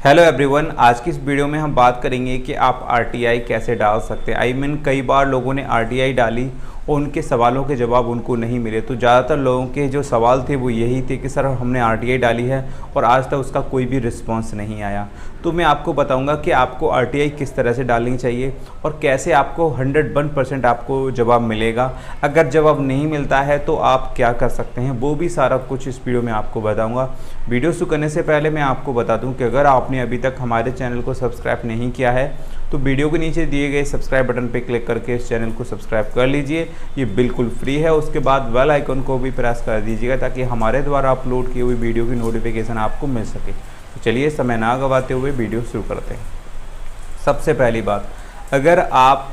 Hello everyone, आज की इस वीडियो में हम बात करेंगे कि आप आरटीआई कैसे डाल सकते हैं। कई बार लोगों ने आरटीआई डाली और उनके सवालों के जवाब उनको नहीं मिले। तो ज़्यादातर लोगों के जो सवाल थे वो यही थे कि सर हमने आरटीआई डाली है और आज तक उसका कोई भी रिस्पांस नहीं आया। तो मैं आपको बताऊंगा कि आपको आरटीआई किस तरह से डालनी चाहिए और कैसे आपको 101% आपको जवाब मिलेगा। अगर जवाब नहीं मिलता है तो आप क्या कर सकते हैं, वो भी सारा कुछ इस वीडियो में आपको बताऊँगा। वीडियो शुरू करने से पहले मैं आपको बता दूँ कि अगर आपने अभी तक हमारे चैनल को सब्सक्राइब नहीं किया है तो वीडियो के नीचे दिए गए सब्सक्राइब बटन पर क्लिक करके इस चैनल को सब्सक्राइब कर लीजिए। ये बिल्कुल फ्री है। उसके बाद बेल आइकन को भी प्रेस कर दीजिएगा ताकि हमारे द्वारा अपलोड की हुई वीडियो की नोटिफिकेशन आपको मिल सके। तो चलिए समय ना गवाते हुए वीडियो शुरू करते हैं। सबसे पहली बात, अगर आप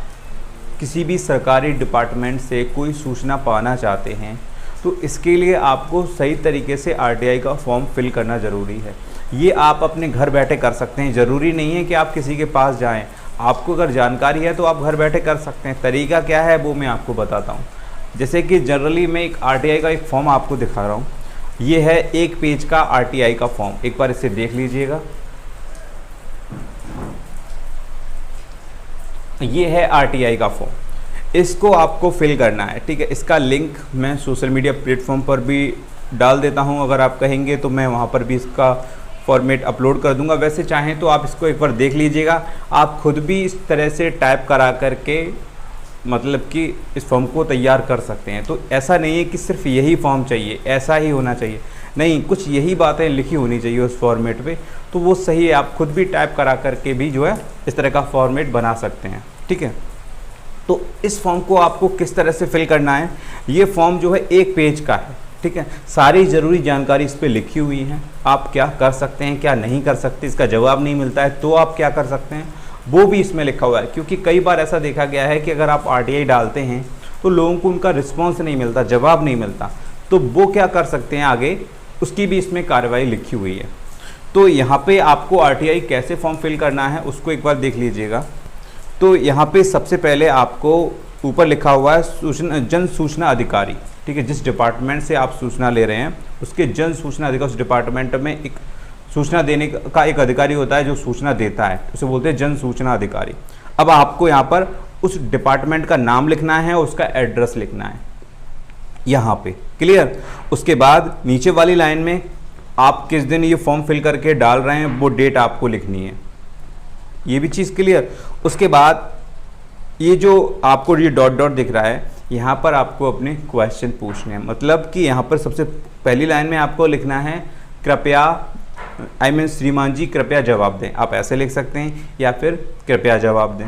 किसी भी सरकारी डिपार्टमेंट से कोई सूचना पाना चाहते हैं तो इसके लिए आपको सही तरीके से आरटीआई का फॉर्म फिल करना ज़रूरी है। ये आप अपने घर बैठे कर सकते हैं, ज़रूरी नहीं है कि आप किसी के पास जाएं। आपको अगर जानकारी है तो आप घर बैठे कर सकते हैं। तरीका क्या है वो मैं आपको बताता हूँ। जैसे कि जनरली मैं एक आरटीआई का एक फॉर्म आपको दिखा रहा हूँ। ये है 1 पेज का आरटीआई का फॉर्म, एक बार इसे देख लीजिएगा। ये है आरटीआई का फॉर्म, इसको आपको फिल करना है, ठीक है। इसका लिंक मैं सोशल मीडिया प्लेटफॉर्म पर भी डाल देता हूँ। अगर आप कहेंगे तो मैं वहाँ पर भी इसका फॉर्मेट अपलोड कर दूंगा। वैसे चाहें तो आप इसको एक बार देख लीजिएगा। आप खुद भी इस तरह से टाइप करा करके मतलब कि इस फॉर्म को तैयार कर सकते हैं। तो ऐसा नहीं है कि सिर्फ यही फॉर्म चाहिए, ऐसा ही होना चाहिए, नहीं, कुछ यही बातें लिखी होनी चाहिए उस फॉर्मेट पे, तो वो सही है। आप खुद भी टाइप करा करके भी जो है इस तरह का फॉर्मेट बना सकते हैं, ठीक है। तो इस फॉर्म को आपको किस तरह से फिल करना है, ये फॉर्म जो है 1 पेज का है, ठीक है। सारी ज़रूरी जानकारी इस पर लिखी हुई है। आप क्या कर सकते हैं, क्या नहीं कर सकते, इसका जवाब नहीं मिलता है तो आप क्या कर सकते हैं वो भी इसमें लिखा हुआ है। क्योंकि कई बार ऐसा देखा गया है कि अगर आप आरटीआई डालते हैं तो लोगों को उनका रिस्पांस नहीं मिलता, जवाब नहीं मिलता, तो वो क्या कर सकते हैं आगे, उसकी भी इसमें कार्रवाई लिखी हुई है। तो यहाँ पे आपको आरटीआई कैसे फॉर्म फिल करना है उसको एक बार देख लीजिएगा। तो यहाँ पे सबसे पहले आपको ऊपर लिखा हुआ है जन सूचना अधिकारी, ठीक है। जिस डिपार्टमेंट से आप सूचना ले रहे हैं उसके जन सूचना अधिकारी, उस डिपार्टमेंट में एक सूचना देने का एक अधिकारी होता है जो सूचना देता है, उसे बोलते हैं जन सूचना अधिकारी। अब आपको यहाँ पर उस डिपार्टमेंट का नाम लिखना है और उसका एड्रेस लिखना है यहाँ पे, क्लियर। उसके बाद नीचे वाली लाइन में आप किस दिन ये फॉर्म फिल करके डाल रहे हैं वो डेट आपको लिखनी है, ये भी चीज़ क्लियर। उसके बाद ये जो आपको ये डॉट डॉट दिख रहा है, यहाँ पर आपको अपने क्वेश्चन पूछने हैं। मतलब कि यहाँ पर सबसे पहली लाइन में आपको लिखना है कृपया श्रीमान जी कृपया जवाब दें। आप ऐसे लिख सकते हैं या फिर कृपया जवाब दें,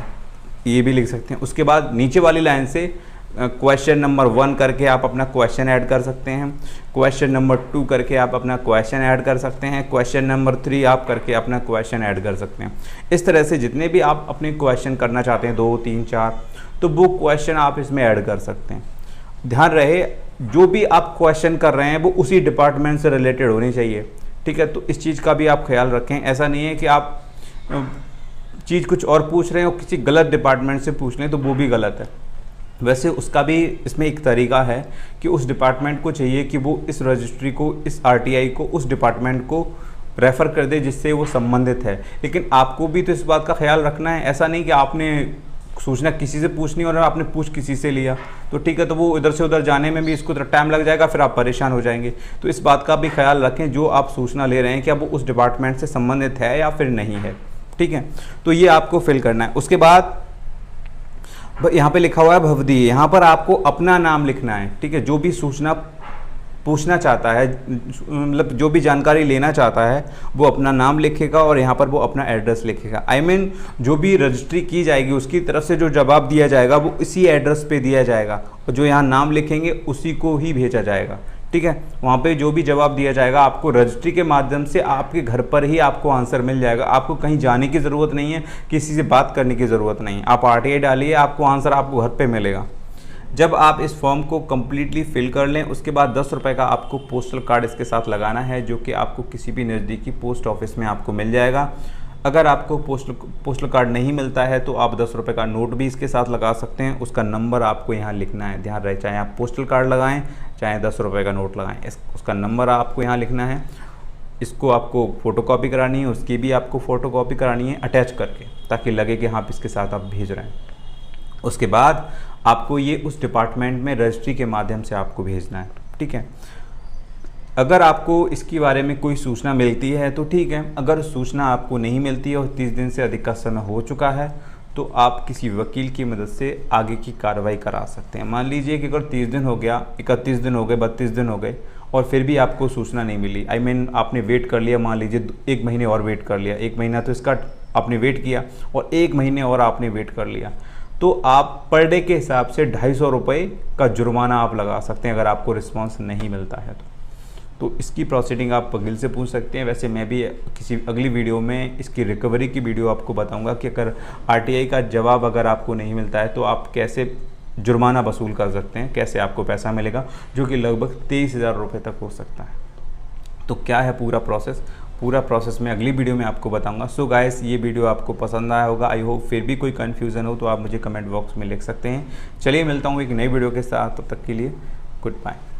ये भी लिख सकते हैं। उसके बाद नीचे वाली लाइन से क्वेश्चन नंबर 1 करके आप अपना क्वेश्चन ऐड कर सकते हैं। क्वेश्चन नंबर 2 करके आप अपना क्वेश्चन ऐड कर सकते हैं। क्वेश्चन नंबर 3 आप करके अपना क्वेश्चन ऐड कर सकते हैं। इस तरह से जितने भी आप अपने क्वेश्चन करना चाहते हैं, 2, 3, 4, तो वो क्वेश्चन आप इसमें ऐड कर सकते हैं। ध्यान रहे जो भी आप क्वेश्चन कर रहे हैं वो उसी डिपार्टमेंट से रिलेटेड होने चाहिए, ठीक है। तो इस चीज़ का भी आप ख्याल रखें। ऐसा नहीं है कि आप चीज़ कुछ और पूछ रहे हैं और किसी गलत डिपार्टमेंट से पूछ लें तो वो भी गलत है। वैसे उसका भी इसमें एक तरीका है कि उस डिपार्टमेंट को चाहिए कि वो इस रजिस्ट्री को, इस आरटीआई को उस डिपार्टमेंट को रेफ़र कर दे जिससे वो संबंधित है। लेकिन आपको भी तो इस बात का ख्याल रखना है। ऐसा नहीं कि आपने सूचना किसी से पूछनी और आपने पूछ किसी से लिया तो ठीक है, तो वो इधर से उधर जाने में भी इसको टाइम लग जाएगा, फिर आप परेशान हो जाएंगे। तो इस बात का भी ख्याल रखें जो आप सूचना ले रहे हैं क्या वो उस डिपार्टमेंट से संबंधित है या फिर नहीं है, ठीक है। तो ये आपको फिल करना है। उसके बाद यहाँ पे लिखा हुआ है भवदीय, यहाँ पर आपको अपना नाम लिखना है, ठीक है। जो भी सूचना पूछना चाहता है, मतलब जो भी जानकारी लेना चाहता है वो अपना नाम लिखेगा और यहाँ पर वो अपना एड्रेस लिखेगा। जो भी रजिस्ट्री की जाएगी उसकी तरफ से जो जवाब दिया जाएगा वो इसी एड्रेस पे दिया जाएगा और जो यहाँ नाम लिखेंगे उसी को ही भेजा जाएगा, ठीक है। वहाँ पे जो भी जवाब दिया जाएगा आपको रजिस्ट्री के माध्यम से आपके घर पर ही आपको आंसर मिल जाएगा। आपको कहीं जाने की ज़रूरत नहीं है, किसी से बात करने की ज़रूरत नहीं है। आप आरटीआई डालिए, आपको आंसर आपको घर पे मिलेगा। जब आप इस फॉर्म को कम्प्लीटली फिल कर लें उसके बाद 10 रुपये का आपको पोस्टल कार्ड इसके साथ लगाना है, जो कि आपको किसी भी नज़दीकी पोस्ट ऑफिस में आपको मिल जाएगा। अगर आपको पोस्टल कार्ड नहीं मिलता है तो आप 10 रुपये का नोट भी इसके साथ लगा सकते हैं। उसका नंबर आपको यहाँ लिखना है, ध्यान रहे, चाहे आप पोस्टल कार्ड लगाएं चाहे 10 रुपये का नोट लगाएं, उसका नंबर आपको यहाँ लिखना है। इसको आपको फ़ोटोकॉपी करानी है, उसकी भी आपको फ़ोटोकॉपी करानी है अटैच करके, ताकि लगे कि हाँ इसके साथ आप भेज रहे हैं। उसके बाद आपको ये उस डिपार्टमेंट में रजिस्ट्री के माध्यम से आपको भेजना है, ठीक है। अगर आपको इसके बारे में कोई सूचना मिलती है तो ठीक है, अगर सूचना आपको नहीं मिलती है और 30 दिन से अधिक का समय हो चुका है तो आप किसी वकील की मदद से आगे की कार्रवाई करा सकते हैं। मान लीजिए कि अगर 30 दिन हो गया, 31 दिन हो गए, 32 दिन हो गए और फिर भी आपको सूचना नहीं मिली, आपने वेट कर लिया, मान लीजिए 1 महीने और वेट कर लिया, 1 महीना तो इसका आपने वेट किया और 1 महीने और आपने वेट कर लिया, तो आप पर डे के हिसाब से 250 रुपये का जुर्माना आप लगा सकते हैं अगर आपको रिस्पॉन्स नहीं मिलता है तो इसकी प्रोसीडिंग आप वकील से पूछ सकते हैं। वैसे मैं भी किसी अगली वीडियो में इसकी रिकवरी की वीडियो आपको बताऊंगा कि अगर आरटीआई का जवाब अगर आपको नहीं मिलता है तो आप कैसे जुर्माना वसूल कर सकते हैं, कैसे आपको पैसा मिलेगा, जो कि लगभग 23,000 रुपये तक हो सकता है। तो क्या है पूरा प्रोसेस मैं अगली वीडियो में आपको बताऊंगा। सो गाइस, ये वीडियो आपको पसंद आया होगा, आई होप। फिर भी कोई कन्फ्यूज़न हो तो आप मुझे कमेंट बॉक्स में लिख सकते हैं। चलिए मिलता हूँ एक नई वीडियो के साथ, तब तक के लिए गुड बाय।